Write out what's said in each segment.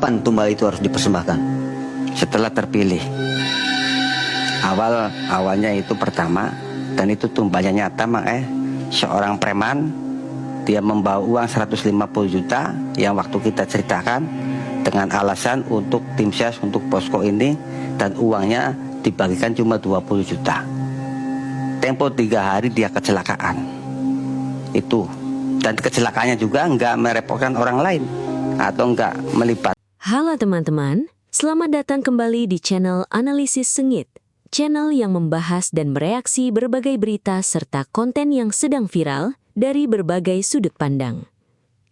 Kapan tumbal itu harus dipersembahkan? Setelah terpilih. Awalnya itu pertama, dan itu tumbalnya nyata, seorang preman, dia membawa uang 150 juta yang waktu kita ceritakan dengan alasan untuk tim ses, untuk posko ini, dan uangnya dibagikan cuma 20 juta. Tempo 3 hari dia kecelakaan. Itu. Dan kecelakaannya juga nggak merepotkan orang lain atau nggak melibat. Halo teman-teman, selamat datang kembali di channel Analisis Sengit, channel yang membahas dan bereaksi berbagai berita serta konten yang sedang viral dari berbagai sudut pandang.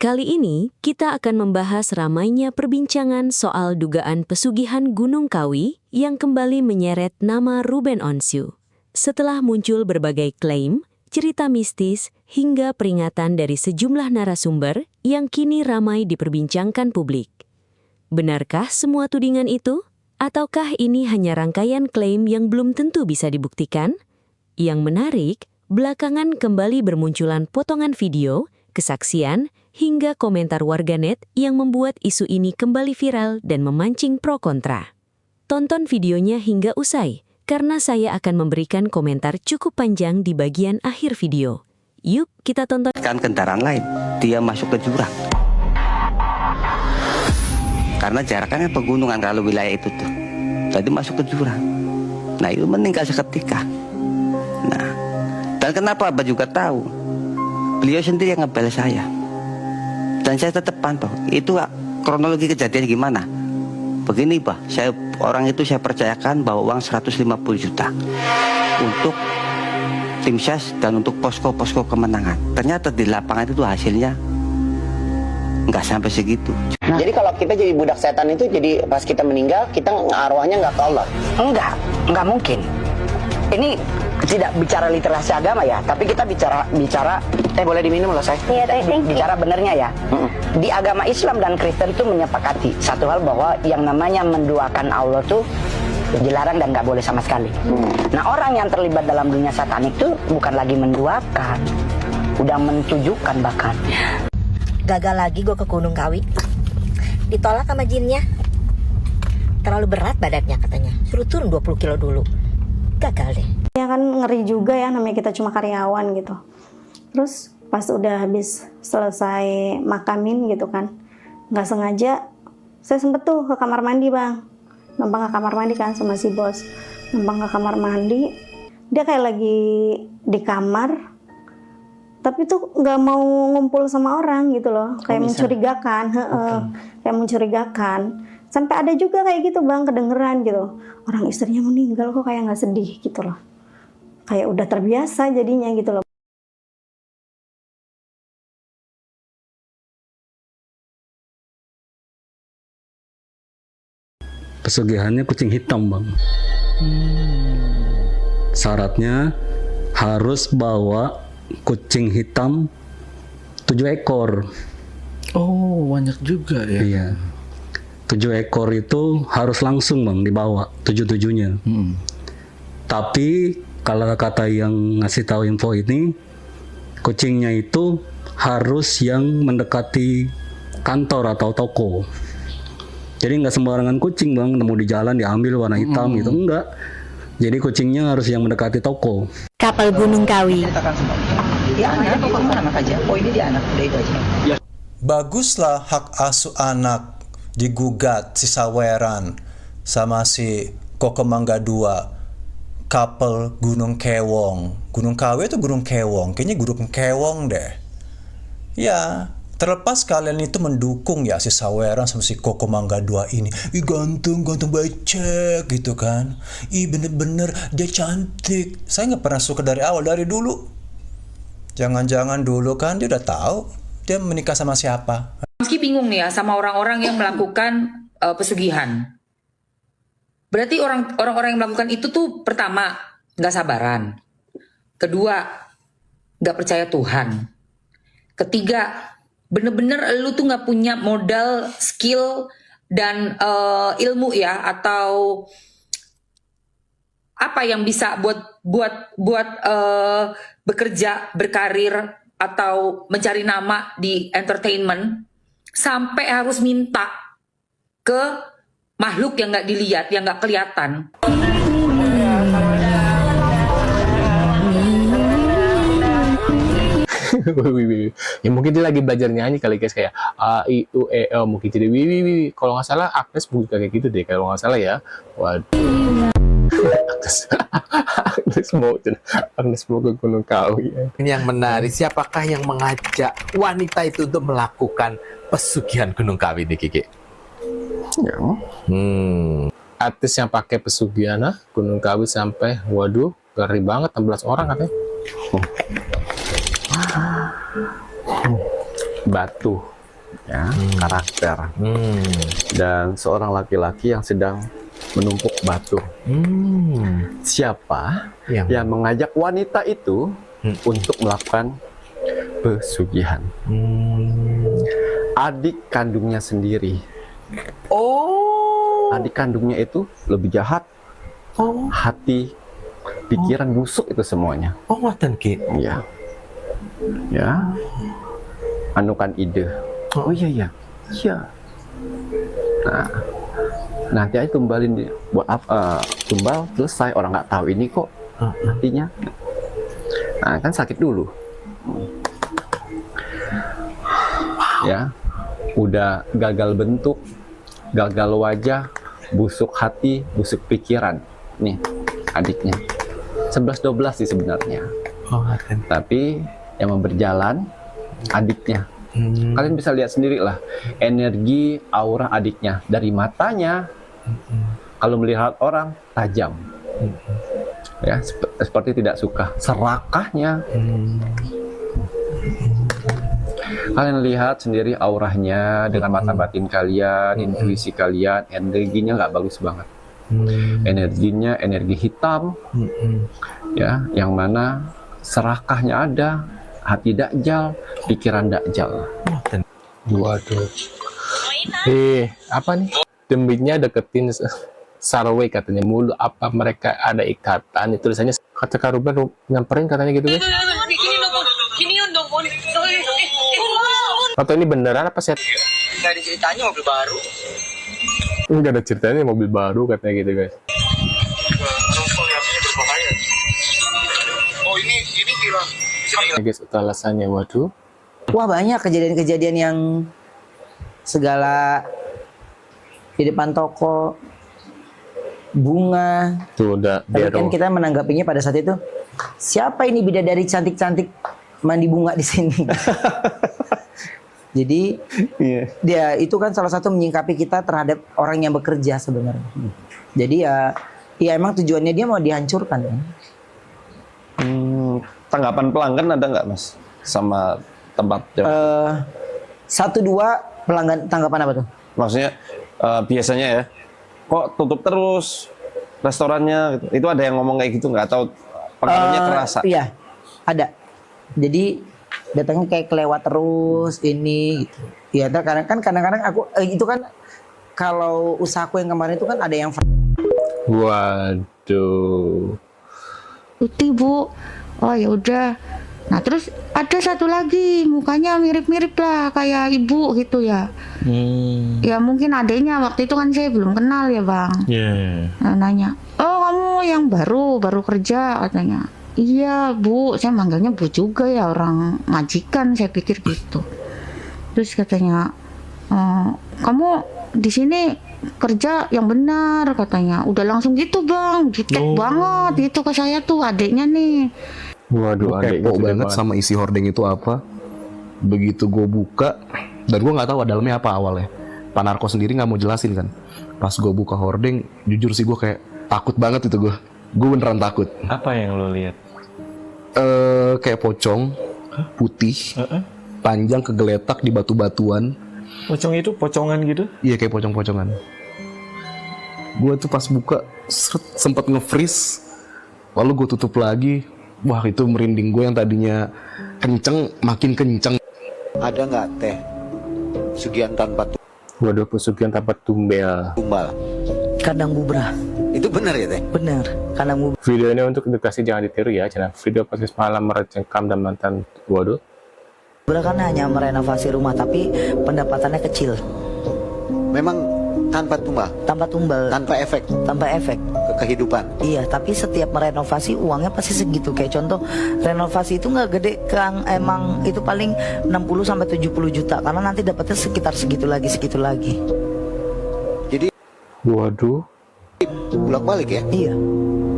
Kali ini, kita akan membahas ramainya perbincangan soal dugaan pesugihan Gunung Kawi yang kembali menyeret nama Ruben Onsu. Setelah muncul berbagai klaim, cerita mistis, hingga peringatan dari sejumlah narasumber yang kini ramai diperbincangkan publik. Benarkah semua tudingan itu? Ataukah ini hanya rangkaian klaim yang belum tentu bisa dibuktikan? Yang menarik, belakangan kembali bermunculan potongan video, kesaksian, hingga komentar warganet yang membuat isu ini kembali viral dan memancing pro kontra. Tonton videonya hingga usai, karena saya akan memberikan komentar cukup panjang di bagian akhir video. Yuk, kita tonton. Kendaraan lain, dia masuk ke jurang. Karena jaraknya pegunungan kalau wilayah itu tuh. Tadi masuk ke jurang. Nah, itu meninggal seketika. Nah, dan kenapa Abah juga tahu? Beliau sendiri yang ngebel saya. Dan saya tetap pantau. Itu kronologi kejadian gimana? Begini, Bah, orang itu saya percayakan bahwa uang 150 juta untuk tim ses dan untuk posko-posko kemenangan. Ternyata di lapangan itu hasilnya nggak sampai segitu. Nah, jadi kalau kita jadi budak setan itu, jadi pas kita meninggal, kita arwahnya nggak ke Allah? Enggak mungkin. Ini tidak bicara literasi agama ya, tapi kita bicara boleh diminum loh saya. Bicara benernya ya. Di agama Islam dan Kristen tuh menyepakati satu hal, bahwa yang namanya menduakan Allah tuh dilarang dan nggak boleh sama sekali. Nah, orang yang terlibat dalam dunia satanik tuh bukan lagi menduakan, udah mentujukan bahkan. Gagal lagi gue ke Gunung Kawi. Ditolak sama jinnya. Terlalu berat badannya katanya. Suruh turun 20 kilo dulu. Gagal deh. Ya kan ngeri juga ya, namanya kita cuma karyawan gitu. Terus pas udah habis selesai makamin gitu kan, nggak sengaja saya sempet tuh ke kamar mandi, Bang. Numpang ke kamar mandi kan sama si bos. Numpang ke kamar mandi, dia kayak lagi di kamar, tapi tuh nggak mau ngumpul sama orang gitu loh, kayak mencurigakan, kayak mencurigakan. Sampai ada juga kayak gitu, Bang, kedengeran gitu, orang istrinya meninggal kok kayak nggak sedih gitu loh, kayak udah terbiasa jadinya gitu loh. Pesugihannya kucing hitam, Bang. Syaratnya harus bawa kucing hitam 7 ekor. Oh, banyak juga ya. Iya. 7 ekor itu harus langsung, Bang, dibawa 7-7-nya. Tapi kalau kata yang ngasih tahu info ini, kucingnya itu harus yang mendekati kantor atau toko. Jadi nggak sembarangan kucing, Bang, nemu di jalan diambil warna hitam gitu, enggak. Jadi kucingnya harus yang mendekati toko. Kapal Gunung Kawi. Dia anak, pokoknya anak aja. Oh, ini dia anak, udah itu aja. Baguslah hak asuh anak digugat si Saweran sama si Koko Mangga 2, couple Gunung Kewong. Gunung Kawi itu Gunung Kewong, kayaknya Gunung Kewong deh. Ya, terlepas kalian itu mendukung ya si Saweran sama si Koko Mangga 2 ini. Ih, ganteng becek gitu kan. Ih, bener-bener dia cantik. Saya nggak pernah suka dari awal, dari dulu. Jangan-jangan dulu kan dia udah tahu dia menikah sama siapa. Meski bingung nih ya sama orang-orang yang melakukan pesugihan. Berarti orang-orang yang melakukan itu tuh pertama nggak sabaran, kedua nggak percaya Tuhan, ketiga bener-bener lu tuh nggak punya modal, skill dan ilmu ya, atau apa yang bisa buat bekerja, berkarir atau mencari nama di entertainment sampai harus minta ke makhluk yang nggak dilihat, yang nggak kelihatan. Ya mungkin dia lagi belajar nyanyi kali guys, kayak A I U E O, mungkin jadi wi. Kalau nggak salah Agnes bukan kayak gitu deh, kalau nggak salah ya. Waduh. Agnes mau ke Gunung Kawi. Yang menarik, siapakah yang mengajak wanita itu untuk melakukan pesugihan Gunung Kawi nih, Kiki? Ya. Artis yang pakai pesugihan Gunung Kawi sampai, waduh, ngeri banget, 16 orang katanya. Batu, ya, karakter, dan seorang laki-laki yang sedang menumpuk batu. Siapa yang mengajak wanita itu untuk melakukan pesugihan? Adik kandungnya sendiri. Oh, adik kandungnya itu lebih jahat. Hati, pikiran busuk itu semuanya. Oh, ngoten Ki. Iya. Ya. Anukan ide. Oh iya. Nah, nanti aja tumbalin dia. Buat apa? Tumbal selesai, orang nggak tahu ini kok nantinya. Nah, kan sakit dulu. Ya, udah gagal bentuk, gagal wajah, busuk hati, busuk pikiran. Nih, adiknya. 11-12 sih sebenarnya. Tapi yang berjalan adiknya. Kalian bisa lihat sendiri lah energi aura adiknya dari matanya. Kalau melihat orang tajam, ya seperti tidak suka. Serakahnya. Kalian lihat sendiri auranya dengan mata batin kalian, intuisi kalian, energinya nggak bagus banget. Energinya energi hitam, ya, yang mana serakahnya ada, hati dakjal, pikiran dakjal. Waduh. Apa nih? Dembitnya deketin Sarwe katanya mulu, apa mereka ada ikatan? Itu tulisannya kata Karuben nyamperin katanya gitu guys. Atau ini beneran apa set? Nggak ada ceritanya mobil baru. Enggak ada ceritanya mobil baru katanya gitu guys. Oh ini gila. Guys, itu alasannya, waduh. Wah, banyak kejadian-kejadian yang segala di depan toko bunga. Tuh udah. Tapi kan kita menanggapinya pada saat itu, siapa ini bidadari cantik-cantik mandi bunga di sini? Jadi dia itu kan salah satu menyingkapi kita terhadap orang yang bekerja sebenarnya. Jadi ya emang tujuannya dia mau dihancurkan kan. Tanggapan pelanggan ada nggak Mas sama tempat? 1-2 pelanggan tanggapan apa tuh? Maksudnya biasanya ya, kok tutup terus restorannya? Itu ada yang ngomong kayak gitu nggak? Atau pengaruhnya terasa? Iya, ada. Jadi datangnya kayak kelewat terus ini gitu. Ya kadang-kadang aku itu kan kalau usahaku yang kemarin itu kan ada yang waduh. Putih Bu. Oh ya udah. Nah terus ada satu lagi mukanya mirip-mirip lah kayak ibu gitu ya. Ya mungkin adanya waktu itu kan saya belum kenal ya Bang. Nah, nanya, oh kamu yang baru kerja katanya. Iya Bu, saya manggilnya Bu juga ya, orang majikan saya pikir gitu. Terus katanya, kamu di sini kerja yang benar katanya. Udah langsung gitu Bang, jutek banget gitu ke saya tuh adiknya nih. Waduh, kepo banget sama isi hording itu apa. Begitu gue buka, dan gue nggak tahu dalamnya apa awalnya. Pak Narko sendiri nggak mau jelasin kan. Pas gue buka hording, jujur sih gue kayak takut banget itu gue. Gue beneran takut. Apa yang lo lihat? Kayak pocong putih, panjang kegeletak di batu-batuan. Pocong itu pocongan gitu? Iya kayak pocong-pocongan. Gue tuh pas buka sempet nge-freeze, lalu gue tutup lagi. Wah itu merinding gue yang tadinya kenceng makin kenceng. Ada nggak teh pesugihan tanpa Waduh, pesugihan tanpa tumbal. Kandang bubrah. Itu benar ya teh? Benar, kandang bubrah. Video ini untuk edukasi jangan ditiru ya. Channel video podcast malam merecengkam dan mantan. Waduh. Bubrah kan hanya merenovasi rumah tapi pendapatannya kecil. Memang Tanpa tumbal. Tanpa tumbal. Tanpa efek. Tanpa efek. Ke kehidupan. Iya, tapi setiap merenovasi uangnya pasti segitu. Kayak contoh, renovasi itu nggak gede, Kang. Emang itu paling 60 sampai 70 juta karena nanti dapatnya sekitar segitu lagi. Jadi Waduh. bolak-balik ya? Iya.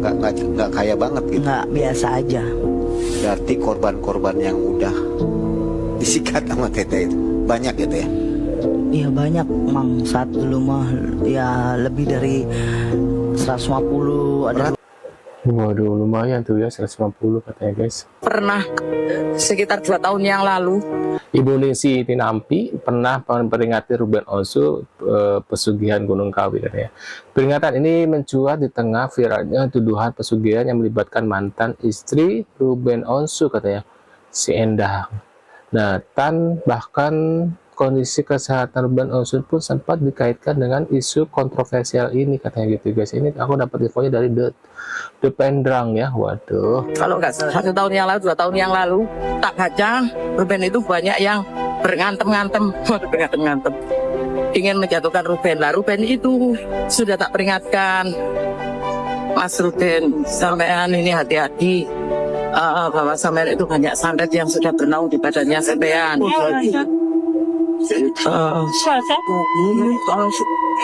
Nggak kaya banget gitu. Nggak, biasa aja. Berarti korban-korban yang udah disikat sama Teteh itu banyak gitu ya? Iya banyak, Mang. Saat dulu mah ya lebih dari 150 ada. Waduh, lumayan tuh ya 150 katanya guys. Pernah sekitar 2 tahun yang lalu Ibu Ningsi Tinampi pernah memperingati Ruben Onsu pesugihan Gunung Kawi katanya. Peringatan ini mencuat di tengah viralnya tuduhan pesugihan yang melibatkan mantan istri Ruben Onsu katanya, si Endang. Nah, bahkan kondisi kesehatan Ruben Onsu pun sempat dikaitkan dengan isu kontroversial ini katanya gitu guys. Ini aku dapat infonya dari The Pendrang ya. Waduh. kalau nggak 1 tahun yang lalu, 2 tahun yang lalu, tak baca Ruben itu banyak yang berantem-ngantem ingin menjatuhkan Ruben. Lah Ruben itu sudah tak peringatkan, Mas Ruben, sampean ini hati-hati, bahwa sampean itu banyak santet yang sudah bernaung di badannya sampean.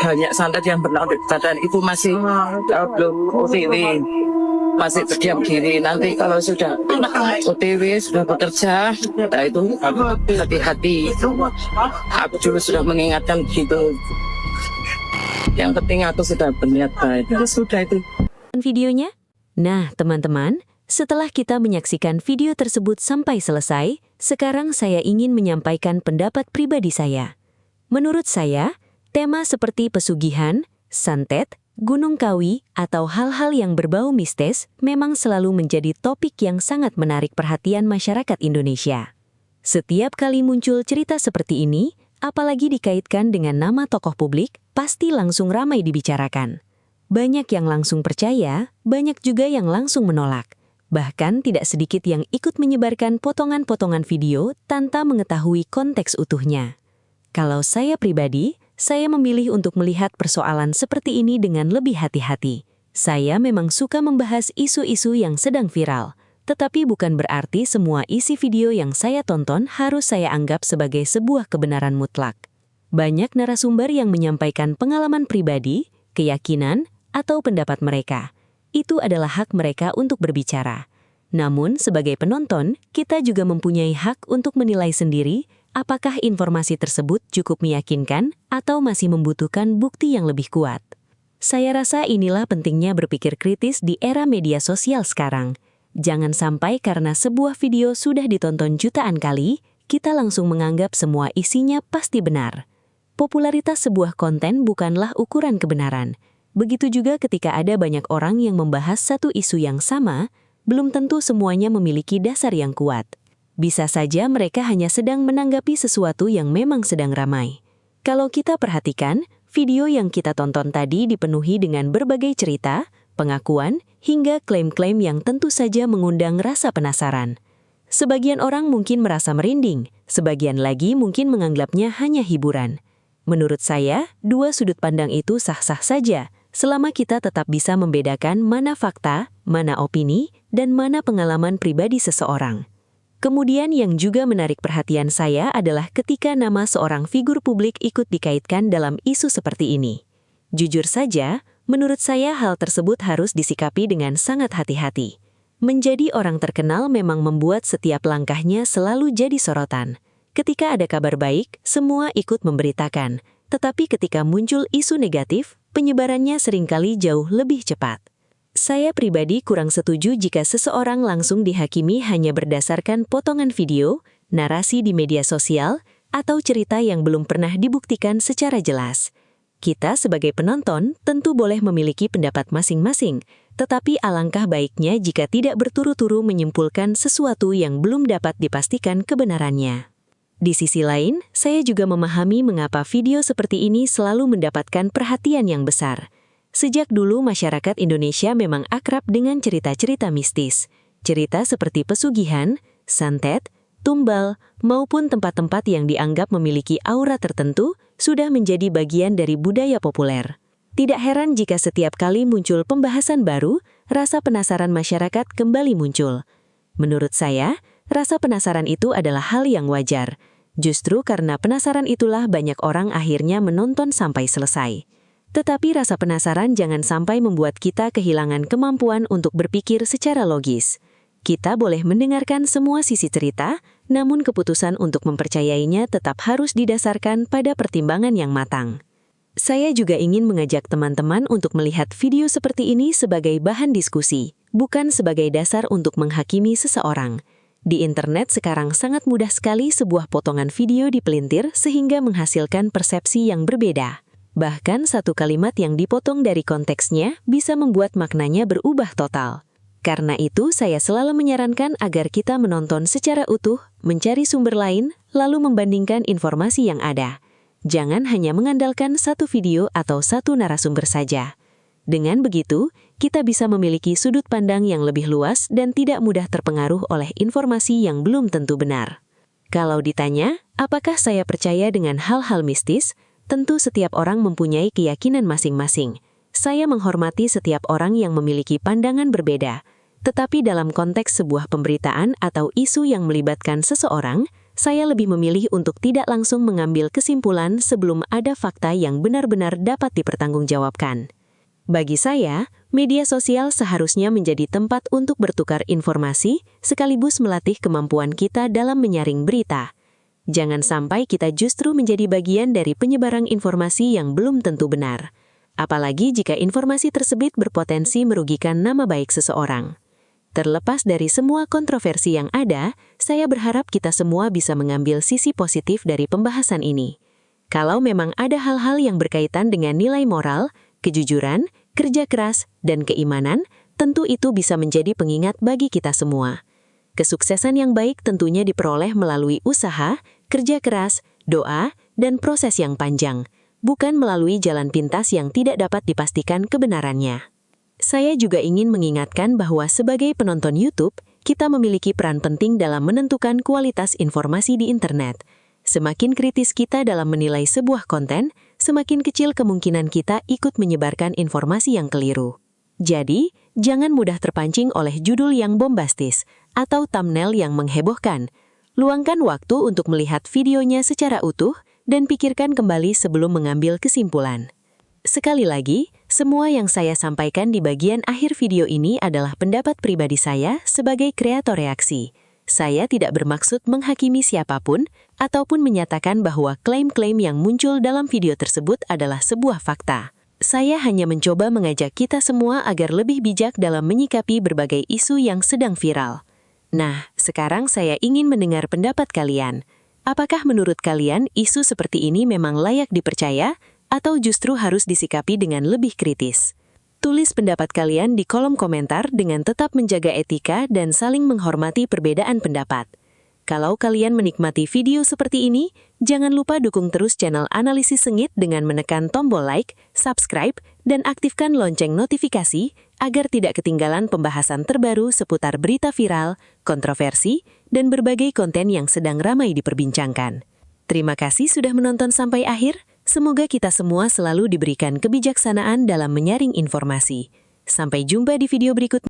Banyak santet yang bernaung di badan ibu masih belum OTW, masih berdiam diri. Nanti kalau sudah OTW, sudah bekerja, nah itu hati-hati. Aku juga sudah mengingatkan gitu. Yang penting aku sudah berniat baik. Sudah itu. Videonya? Nah, teman-teman, setelah kita menyaksikan video tersebut sampai selesai, sekarang saya ingin menyampaikan pendapat pribadi saya. Menurut saya, tema seperti pesugihan, santet, Gunung Kawi, atau hal-hal yang berbau mistis memang selalu menjadi topik yang sangat menarik perhatian masyarakat Indonesia. Setiap kali muncul cerita seperti ini, apalagi dikaitkan dengan nama tokoh publik, pasti langsung ramai dibicarakan. Banyak yang langsung percaya, banyak juga yang langsung menolak. Bahkan tidak sedikit yang ikut menyebarkan potongan-potongan video tanpa mengetahui konteks utuhnya. Kalau saya pribadi, saya memilih untuk melihat persoalan seperti ini dengan lebih hati-hati. Saya memang suka membahas isu-isu yang sedang viral, tetapi bukan berarti semua isi video yang saya tonton harus saya anggap sebagai sebuah kebenaran mutlak. Banyak narasumber yang menyampaikan pengalaman pribadi, keyakinan, atau pendapat mereka. Itu adalah hak mereka untuk berbicara. Namun, sebagai penonton, kita juga mempunyai hak untuk menilai sendiri apakah informasi tersebut cukup meyakinkan atau masih membutuhkan bukti yang lebih kuat. Saya rasa inilah pentingnya berpikir kritis di era media sosial sekarang. Jangan sampai karena sebuah video sudah ditonton jutaan kali, kita langsung menganggap semua isinya pasti benar. Popularitas sebuah konten bukanlah ukuran kebenaran. Begitu juga ketika ada banyak orang yang membahas satu isu yang sama, belum tentu semuanya memiliki dasar yang kuat. Bisa saja mereka hanya sedang menanggapi sesuatu yang memang sedang ramai. Kalau kita perhatikan, video yang kita tonton tadi dipenuhi dengan berbagai cerita, pengakuan, hingga klaim-klaim yang tentu saja mengundang rasa penasaran. Sebagian orang mungkin merasa merinding, sebagian lagi mungkin menganggapnya hanya hiburan. Menurut saya, dua sudut pandang itu sah-sah saja, selama kita tetap bisa membedakan mana fakta, mana opini, dan mana pengalaman pribadi seseorang. Kemudian yang juga menarik perhatian saya adalah ketika nama seorang figur publik ikut dikaitkan dalam isu seperti ini. Jujur saja, menurut saya hal tersebut harus disikapi dengan sangat hati-hati. Menjadi orang terkenal memang membuat setiap langkahnya selalu jadi sorotan. Ketika ada kabar baik, semua ikut memberitakan. Tetapi ketika muncul isu negatif, penyebarannya seringkali jauh lebih cepat. Saya pribadi kurang setuju jika seseorang langsung dihakimi hanya berdasarkan potongan video, narasi di media sosial, atau cerita yang belum pernah dibuktikan secara jelas. Kita sebagai penonton tentu boleh memiliki pendapat masing-masing, tetapi alangkah baiknya jika tidak berturu-turu menyimpulkan sesuatu yang belum dapat dipastikan kebenarannya. Di sisi lain, saya juga memahami mengapa video seperti ini selalu mendapatkan perhatian yang besar. Sejak dulu masyarakat Indonesia memang akrab dengan cerita-cerita mistis. Cerita seperti pesugihan, santet, tumbal, maupun tempat-tempat yang dianggap memiliki aura tertentu sudah menjadi bagian dari budaya populer. Tidak heran jika setiap kali muncul pembahasan baru, rasa penasaran masyarakat kembali muncul. Menurut saya, rasa penasaran itu adalah hal yang wajar. Justru karena penasaran itulah banyak orang akhirnya menonton sampai selesai. Tetapi rasa penasaran jangan sampai membuat kita kehilangan kemampuan untuk berpikir secara logis. Kita boleh mendengarkan semua sisi cerita, namun keputusan untuk mempercayainya tetap harus didasarkan pada pertimbangan yang matang. Saya juga ingin mengajak teman-teman untuk melihat video seperti ini sebagai bahan diskusi, bukan sebagai dasar untuk menghakimi seseorang. Di internet sekarang sangat mudah sekali sebuah potongan video dipelintir sehingga menghasilkan persepsi yang berbeda. Bahkan satu kalimat yang dipotong dari konteksnya bisa membuat maknanya berubah total. Karena itu, saya selalu menyarankan agar kita menonton secara utuh, mencari sumber lain, lalu membandingkan informasi yang ada. Jangan hanya mengandalkan satu video atau satu narasumber saja. Dengan begitu, kita bisa memiliki sudut pandang yang lebih luas dan tidak mudah terpengaruh oleh informasi yang belum tentu benar. Kalau ditanya, apakah saya percaya dengan hal-hal mistis? Tentu setiap orang mempunyai keyakinan masing-masing. Saya menghormati setiap orang yang memiliki pandangan berbeda. Tetapi dalam konteks sebuah pemberitaan atau isu yang melibatkan seseorang, saya lebih memilih untuk tidak langsung mengambil kesimpulan sebelum ada fakta yang benar-benar dapat dipertanggungjawabkan. Bagi saya, media sosial seharusnya menjadi tempat untuk bertukar informasi, sekaligus melatih kemampuan kita dalam menyaring berita. Jangan sampai kita justru menjadi bagian dari penyebaran informasi yang belum tentu benar. Apalagi jika informasi tersebut berpotensi merugikan nama baik seseorang. Terlepas dari semua kontroversi yang ada, saya berharap kita semua bisa mengambil sisi positif dari pembahasan ini. Kalau memang ada hal-hal yang berkaitan dengan nilai moral, kejujuran, kerja keras, dan keimanan, tentu itu bisa menjadi pengingat bagi kita semua. Kesuksesan yang baik tentunya diperoleh melalui usaha, kerja keras, doa, dan proses yang panjang, bukan melalui jalan pintas yang tidak dapat dipastikan kebenarannya. Saya juga ingin mengingatkan bahwa sebagai penonton YouTube, kita memiliki peran penting dalam menentukan kualitas informasi di internet. Semakin kritis kita dalam menilai sebuah konten, semakin kecil kemungkinan kita ikut menyebarkan informasi yang keliru. Jadi, jangan mudah terpancing oleh judul yang bombastis atau thumbnail yang menghebohkan. Luangkan waktu untuk melihat videonya secara utuh dan pikirkan kembali sebelum mengambil kesimpulan. Sekali lagi, semua yang saya sampaikan di bagian akhir video ini adalah pendapat pribadi saya sebagai kreator reaksi. Saya tidak bermaksud menghakimi siapapun ataupun menyatakan bahwa klaim-klaim yang muncul dalam video tersebut adalah sebuah fakta. Saya hanya mencoba mengajak kita semua agar lebih bijak dalam menyikapi berbagai isu yang sedang viral. Nah, sekarang saya ingin mendengar pendapat kalian. Apakah menurut kalian isu seperti ini memang layak dipercaya atau justru harus disikapi dengan lebih kritis? Tulis pendapat kalian di kolom komentar dengan tetap menjaga etika dan saling menghormati perbedaan pendapat. Kalau kalian menikmati video seperti ini, jangan lupa dukung terus channel Analisis Sengit dengan menekan tombol like, subscribe, dan aktifkan lonceng notifikasi agar tidak ketinggalan pembahasan terbaru seputar berita viral, kontroversi, dan berbagai konten yang sedang ramai diperbincangkan. Terima kasih sudah menonton sampai akhir. Semoga kita semua selalu diberikan kebijaksanaan dalam menyaring informasi. Sampai jumpa di video berikutnya.